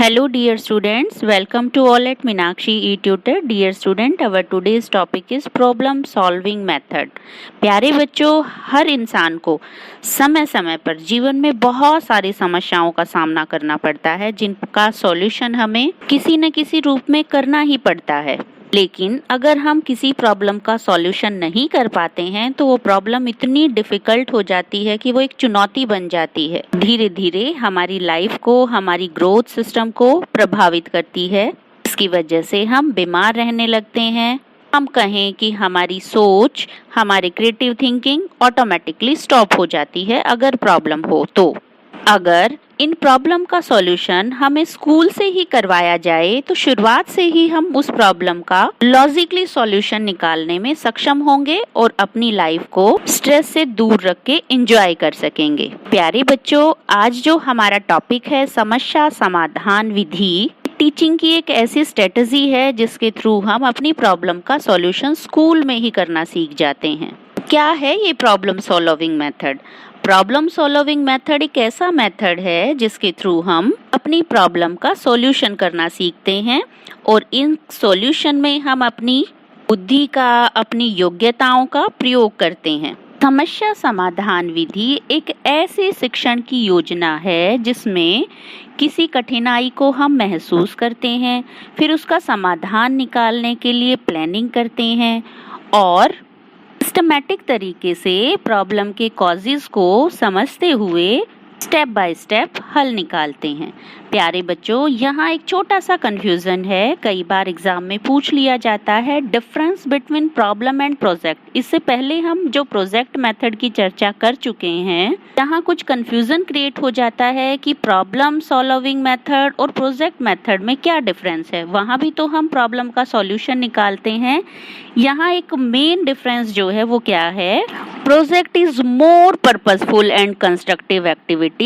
Hello dear students, welcome to all at Meenakshi e-tutor. Dear student, our today's topic is problem solving method. प्यारे बच्चों, हर इंसान को समय समय पर जीवन में बहुत सारी समस्याओं का सामना करना पड़ता है जिनका सॉल्यूशन हमें किसी न किसी रूप में करना ही पड़ता है। लेकिन अगर हम किसी प्रॉब्लम का सॉल्यूशन नहीं कर पाते हैं तो वो प्रॉब्लम इतनी डिफिकल्ट हो जाती है कि वो एक चुनौती बन जाती है। धीरे धीरे हमारी लाइफ को, हमारी ग्रोथ सिस्टम को प्रभावित करती है। इसकी वजह से हम बीमार रहने लगते हैं। हम कहें कि हमारी सोच, हमारी क्रिएटिव थिंकिंग ऑटोमेटिकली स्टॉप हो जाती है अगर प्रॉब्लम हो तो। अगर इन प्रॉब्लम का सॉल्यूशन हमें स्कूल से ही करवाया जाए तो शुरुआत से ही हम उस प्रॉब्लम का लॉजिकली सॉल्यूशन निकालने में सक्षम होंगे और अपनी लाइफ को स्ट्रेस से दूर रख के एंजॉय कर सकेंगे। प्यारे बच्चों, आज जो हमारा टॉपिक है समस्या समाधान विधि, टीचिंग की एक ऐसी स्ट्रेटजी है जिसके थ्रू हम अपनी प्रॉब्लम का सॉल्यूशन स्कूल में ही करना सीख जाते हैं। क्या है ये problem solving method? Problem solving method एक ऐसा मेथड है जिसके थ्रू हम अपनी प्रॉब्लम का सॉल्यूशन करना सीखते हैं और इन सॉल्यूशन में हम अपनी बुद्धि का, अपनी योग्यताओं का प्रयोग करते हैं। समस्या समाधान विधि एक ऐसी शिक्षण की योजना है जिसमें किसी कठिनाई को हम महसूस करते हैं, फिर उसका समाधान निकालने के लिए प्लानिंग करते हैं और सिस्टमैटिक तरीके से प्रॉब्लम के कॉजेज को समझते हुए स्टेप बाय स्टेप हल निकालते हैं। प्यारे बच्चों, यहाँ एक छोटा सा कंफ्यूजन है। कई बार एग्जाम में पूछ लिया जाता है difference between problem and project. इससे पहले हम जो प्रोजेक्ट मेथड की चर्चा कर चुके हैं, यहाँ कुछ कंफ्यूजन क्रिएट हो जाता है कि प्रॉब्लम सॉल्विंग मेथड और प्रोजेक्ट मेथड में क्या डिफरेंस है। वहाँ भी तो हम प्रॉब्लम का सॉल्यूशन निकालते हैं। यहाँ एक मेन डिफरेंस जो है वो क्या है? Project is more purposeful and constructive activity.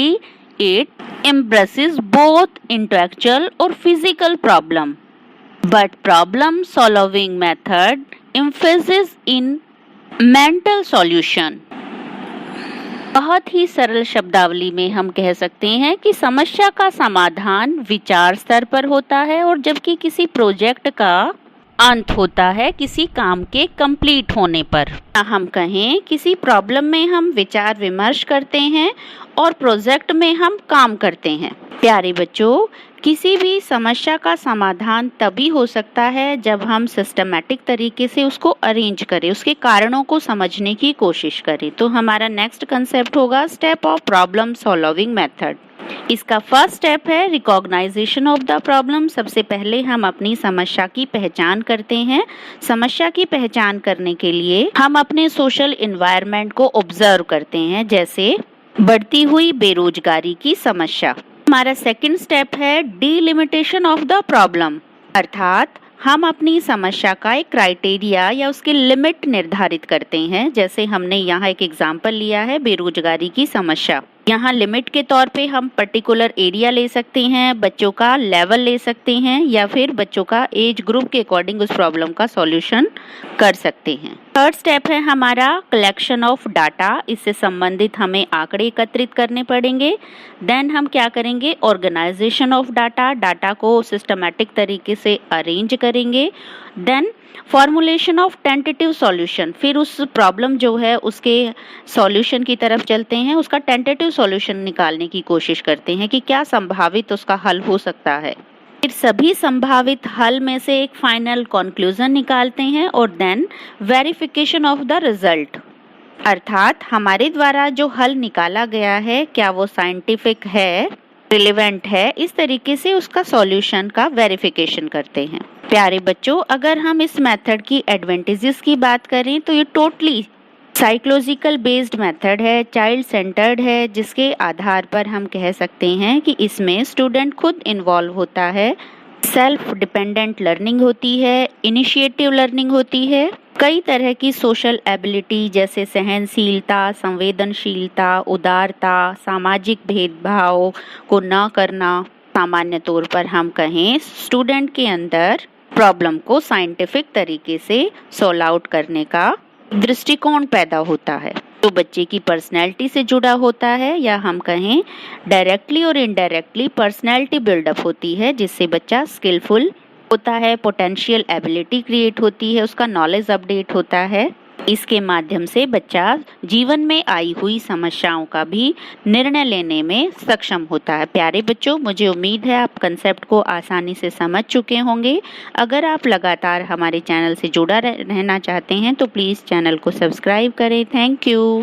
It embraces both intellectual और physical problem, but problem solving method emphasizes in mental solution। बहुत ही सरल शब्दावली में हम कह सकते हैं कि समस्या का समाधान विचार स्तर पर होता है और जबकि किसी प्रोजेक्ट का अंत होता है किसी काम के कंप्लीट होने पर। हम कहें किसी प्रॉब्लम में हम विचार विमर्श करते हैं और प्रोजेक्ट में हम काम करते हैं। प्यारे बच्चों, किसी भी समस्या का समाधान तभी हो सकता है जब हम सिस्टमैटिक तरीके से उसको अरेंज करें, उसके कारणों को समझने की कोशिश करें। तो हमारा नेक्स्ट कंसेप्ट होगा step of problem solving method. इसका फर्स्ट स्टेप है रिकॉग्नाइजेशन ऑफ द प्रॉब्लम। सबसे पहले हम अपनी समस्या की पहचान करते हैं। समस्या की पहचान करने के लिए हम अपने सोशल एनवायरनमेंट को ऑब्जर्व करते हैं, जैसे बढ़ती हुई बेरोजगारी की समस्या। हमारा सेकंड स्टेप है डिलिमिटेशन ऑफ द प्रॉब्लम, अर्थात हम अपनी समस्या का एक क्राइटेरिया या उसके लिमिट निर्धारित करते हैं। जैसे हमने यहाँ एक एग्जाम्पल लिया है बेरोजगारी की समस्या। यहाँ लिमिट के तौर पे हम पर्टिकुलर एरिया ले सकते हैं, बच्चों का लेवल ले सकते हैं या फिर बच्चों का एज ग्रुप के अकॉर्डिंग उस प्रॉब्लम का सॉल्यूशन कर सकते हैं। थर्ड स्टेप है हमारा कलेक्शन ऑफ डाटा। इससे संबंधित हमें आंकड़े एकत्रित करने पड़ेंगे। देन हम क्या करेंगे? ऑर्गेनाइजेशन ऑफ डाटा, डाटा को सिस्टमैटिक तरीके से अरेंज करेंगे। Then formulation of tentative solution, फिर उस प्रॉब्लम जो है उसके सॉल्यूशन की तरफ चलते हैं, उसका टेंटेटिव सॉल्यूशन निकालने की कोशिश करते हैं कि क्या संभावित उसका हल हो सकता है। फिर सभी संभावित हल में से एक फाइनल कंक्लूजन निकालते हैं और then verification of the result, अर्थात हमारे द्वारा जो हल निकाला गया है क्या वो साइंटिफिक है, रिलेवेंट है, इस तरीके से उसका सॉल्यूशन का वेरिफिकेशन करते हैं। प्यारे बच्चों, अगर हम इस मेथड की एडवांटेजेस की बात करें तो ये टोटली साइकोलॉजिकल बेस्ड मेथड है, चाइल्ड सेंटर्ड है, जिसके आधार पर हम कह सकते हैं कि इसमें स्टूडेंट खुद इन्वॉल्व होता है, सेल्फ डिपेंडेंट लर्निंग होती है, इनिशिएटिव लर्निंग होती है, कई तरह की सोशल एबिलिटी जैसे सहनशीलता, संवेदनशीलता, उदारता, सामाजिक भेदभाव को न करना। सामान्य तौर पर हम कहें स्टूडेंट के अंदर प्रॉब्लम को साइंटिफिक तरीके से सॉल्व आउट करने का दृष्टिकोण पैदा होता है। जो बच्चे की पर्सनैलिटी से जुड़ा होता है, या हम कहें डायरेक्टली और इनडायरेक्टली पर्सनैलिटी बिल्डअप होती है, जिससे बच्चा स्किलफुल होता है, पोटेंशियल एबिलिटी क्रिएट होती है, उसका नॉलेज अपडेट होता है। इसके माध्यम से बच्चा जीवन में आई हुई समस्याओं का भी निर्णय लेने में सक्षम होता है। प्यारे बच्चों, मुझे उम्मीद है आप कंसेप्ट को आसानी से समझ चुके होंगे। अगर आप लगातार हमारे चैनल से जुड़ा रहना चाहते हैं तो प्लीज़ चैनल को सब्सक्राइब करें। Thank you.